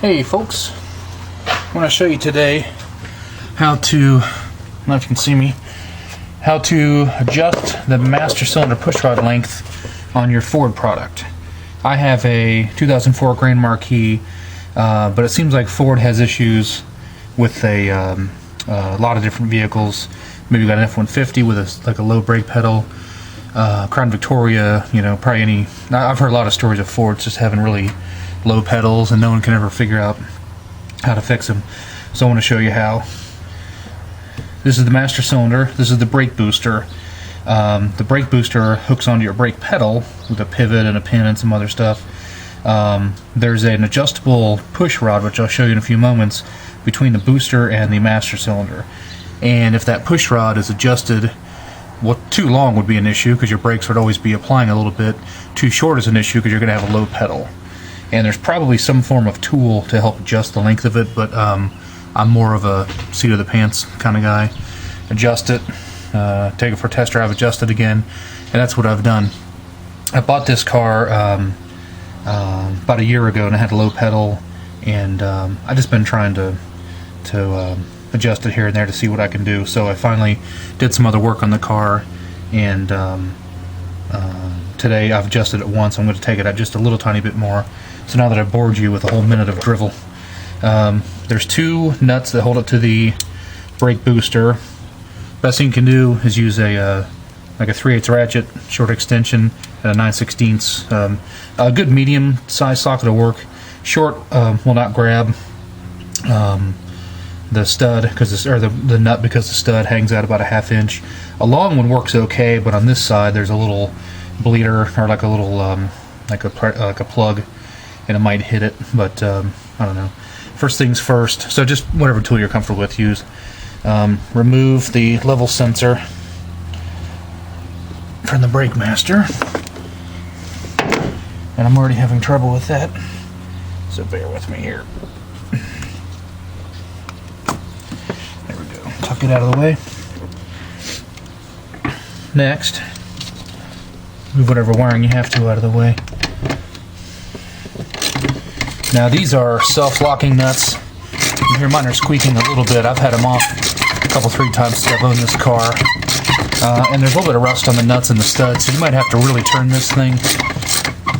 Hey folks, I want to show you today how to, I don't know if you can see me, how to adjust the master cylinder pushrod length on your Ford product. I have a 2004 Grand Marquis, but it seems like Ford has issues with a lot of different vehicles. Maybe you got an F-150 with like a low brake pedal, Crown Victoria, probably I've heard a lot of stories of Fords just having really low pedals and no one can ever figure out how to fix them. So I want to show you how. This is the master cylinder, this is the brake booster. The brake booster hooks onto your brake pedal with a pivot and a pin and some other stuff. There's an adjustable push rod, which I'll show you in a few moments, between the booster and the master cylinder. And if that push rod is adjusted, too long would be an issue because your brakes would always be applying a little bit. Too short is an issue because you're going to have a low pedal. And there's probably some form of tool to help adjust the length of it, but I'm more of a seat of the pants kind of guy. Adjust it, take it for a test drive, adjust it again, and that's what I've done. I bought this car about a year ago, and it had a low pedal, and I've just been trying to adjust it here and there to see what I can do. So I finally did some other work on the car, and today I've adjusted it once. I'm going to take it out just a little tiny bit more. So now that I've bored you with a whole minute of drivel, there's two nuts that hold it to the brake booster. Best thing you can do is use a like a 3/8 ratchet, short extension, and a 9/16. A good medium size socket will work. Short will not grab the stud or the nut because the stud hangs out about a 1/2 inch. A long one works okay, but on this side there's a little bleeder or like a little like a plug, and it might hit it. But I don't know. First things first. So just whatever tool you're comfortable with, use. Remove the level sensor from the brake master, and I'm already having trouble with that, so bear with me here. There we go. Tuck it out of the way. Next, move whatever wiring you have to out of the way. Now these are self-locking nuts. You hear mine are squeaking a little bit. I've had them off a couple, 3 times since I've owned this car. And there's a little bit of rust on the nuts and the studs, so you might have to really turn this thing.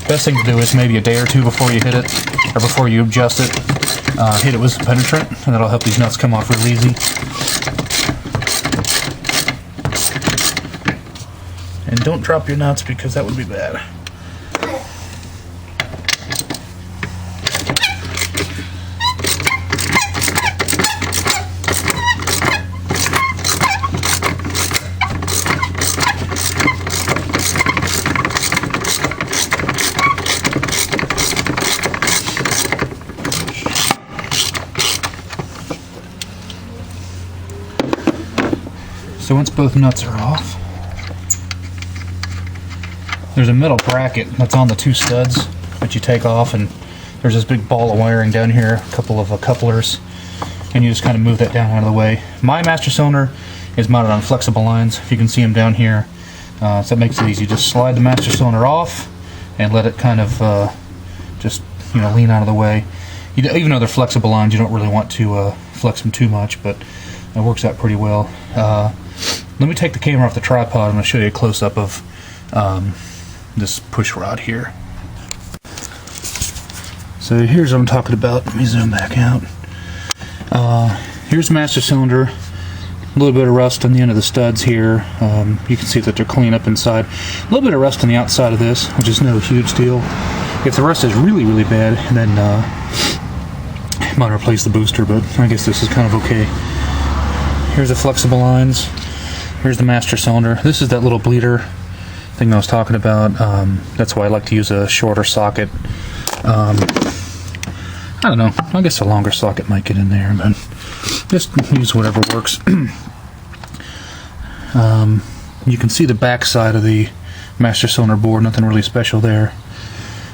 Best thing to do is maybe a day or two before you hit it, or before you adjust it, hit it with some penetrant, and that'll help these nuts come off real easy. And don't drop your nuts because that would be bad. So once both nuts are off, there's a metal bracket that's on the 2 studs that you take off, and there's this big ball of wiring down here, a couple of couplers, and you just kind of move that down out of the way. My master cylinder is mounted on flexible lines, if you can see them down here, so that makes it easy. Just slide the master cylinder off and let it kind of just lean out of the way. Even though they're flexible lines, you don't really want to flex them too much, but it works out pretty well. Let me take the camera off the tripod. I'm going to show you a close-up of this push rod here. So here's what I'm talking about. Let me zoom back out. Here's the master cylinder. A little bit of rust on the end of the studs here. You can see that they're clean up inside. A little bit of rust on the outside of this, which is no huge deal. If the rust is really, really bad, then I might replace the booster, but I guess this is kind of okay. Here's the flexible lines. Here's the master cylinder. This is that little bleeder thing I was talking about. That's why I like to use a shorter socket. I don't know. I guess a longer socket might get in there, but just use whatever works. You can see the back side of the master cylinder board. Nothing really special there.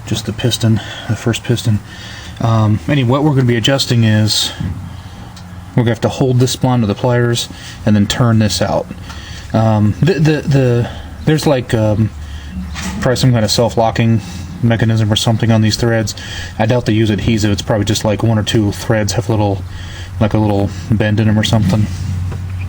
Just the piston, the first piston. Anyway, what we're going to be adjusting is we're going to have to hold this spline with the pliers and then turn this out. There's like probably some kind of self-locking mechanism or something on these threads. I doubt they use adhesive. It's probably just like 1 or 2 threads have a little bend in them or something.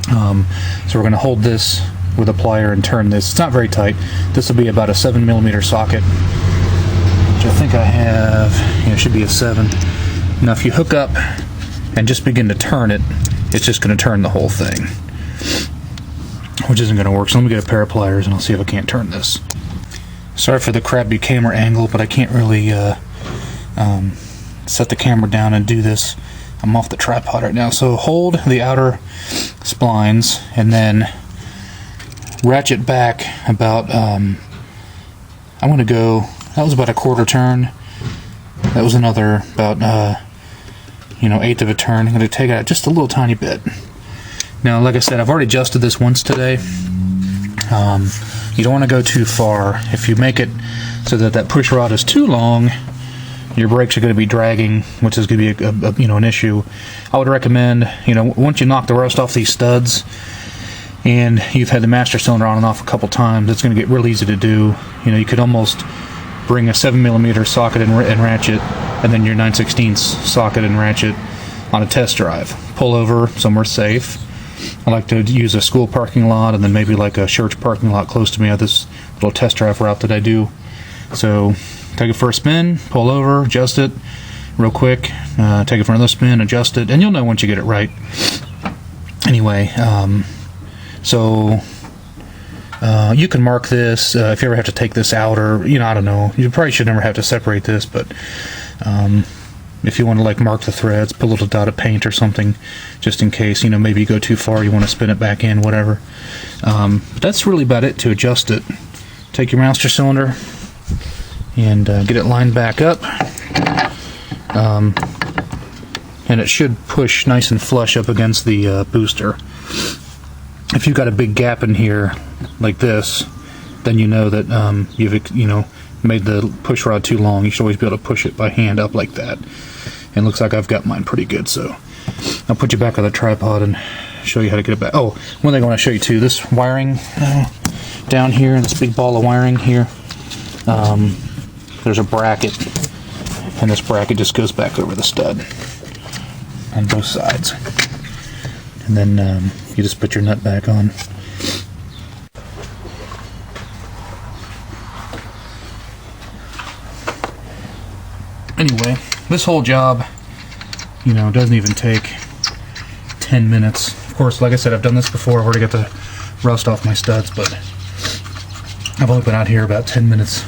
So we're going to hold this with a plier and turn this. It's not very tight. This will be about a 7mm socket, which I think I have. Yeah, it should be a 7. Now if you hook up and just begin to turn it, it's just going to turn the whole thing, which isn't going to work. So let me get a pair of pliers and I'll see if I can't turn this. Sorry for the crappy camera angle, but I can't really set the camera down and do this. I'm off the tripod right now. So hold the outer splines and then ratchet back about, I'm going to go, that was about a 1/4 turn. That was another about, 1/8 of a turn. I'm going to take it out just a little tiny bit. Now, like I said, I've already adjusted this once today. You don't want to go too far. If you make it so that push rod is too long, your brakes are going to be dragging, which is going to be an issue. I would recommend, once you knock the rust off these studs, and you've had the master cylinder on and off a couple times, it's going to get real easy to do. You could almost bring a 7mm socket and ratchet, and then your 9/16 socket and ratchet on a test drive. Pull over somewhere safe. I like to use a school parking lot, and then maybe like a church parking lot close to me. I have this little test drive route that I do. So take it for a spin, pull over, adjust it real quick, take it for another spin, adjust it, and you'll know once you get it right. Anyway, you can mark this if you ever have to take this out, or I don't know. You probably should never have to separate this, but if you want to mark the threads, put a little dot of paint or something, just in case. Maybe you go too far, you want to spin it back in, whatever. But that's really about it to adjust it. Take your master cylinder and get it lined back up, and it should push nice and flush up against the booster. If you've got a big gap in here like this, then you know that you've made the push rod too long. You should always be able to push it by hand up like that. And it looks like I've got mine pretty good, so I'll put you back on the tripod and show you how to get it back. Oh, one thing I want to show you too, this wiring down here, this big ball of wiring here, there's a bracket, and this bracket just goes back over the stud on both sides. And then you just put your nut back on. Anyway, this whole job, doesn't even take 10 minutes. Of course, like I said, I've done this before. I've already got the rust off my studs, but I've only been out here about 10 minutes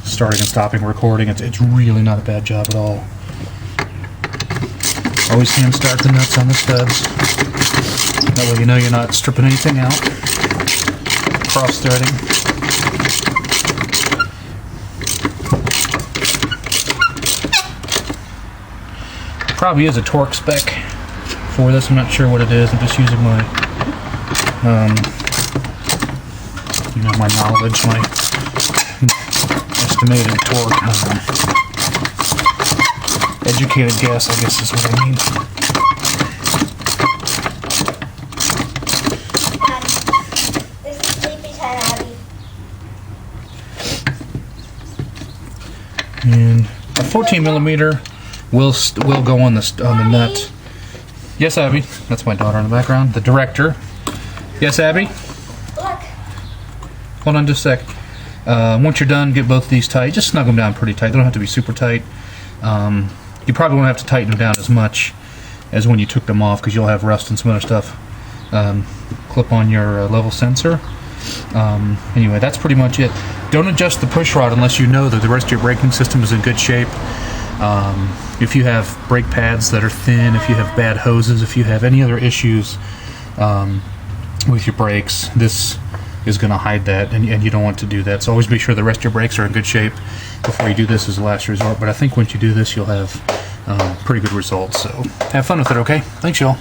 starting and stopping recording. It's really not a bad job at all. Always hand start the nuts on the studs. That way you're not stripping anything out. Cross threading. Probably is a torque spec for this. I'm not sure what it is. I'm just using my my knowledge, my estimated torque. Educated guess, I guess is what I mean. This is sleepy time, Abby. And a 14mm will go on the nut. Yes, Abby. That's my daughter in the background. The director. Yes, Abby. Look. Hold on just a sec. Once you're done, get both these tight. Just snug them down pretty tight. They don't have to be super tight. You probably won't have to tighten them down as much as when you took them off, because you'll have rust and some other stuff. Clip on your level sensor. Anyway, that's pretty much it. Don't adjust the push rod unless you know that the rest of your braking system is in good shape. If you have brake pads that are thin, if you have bad hoses, if you have any other issues with your brakes, this is going to hide that, and you don't want to do that. So always be sure the rest of your brakes are in good shape before you do this as a last resort. But I think once you do this, you'll have pretty good results. So have fun with it, okay? Thanks, y'all.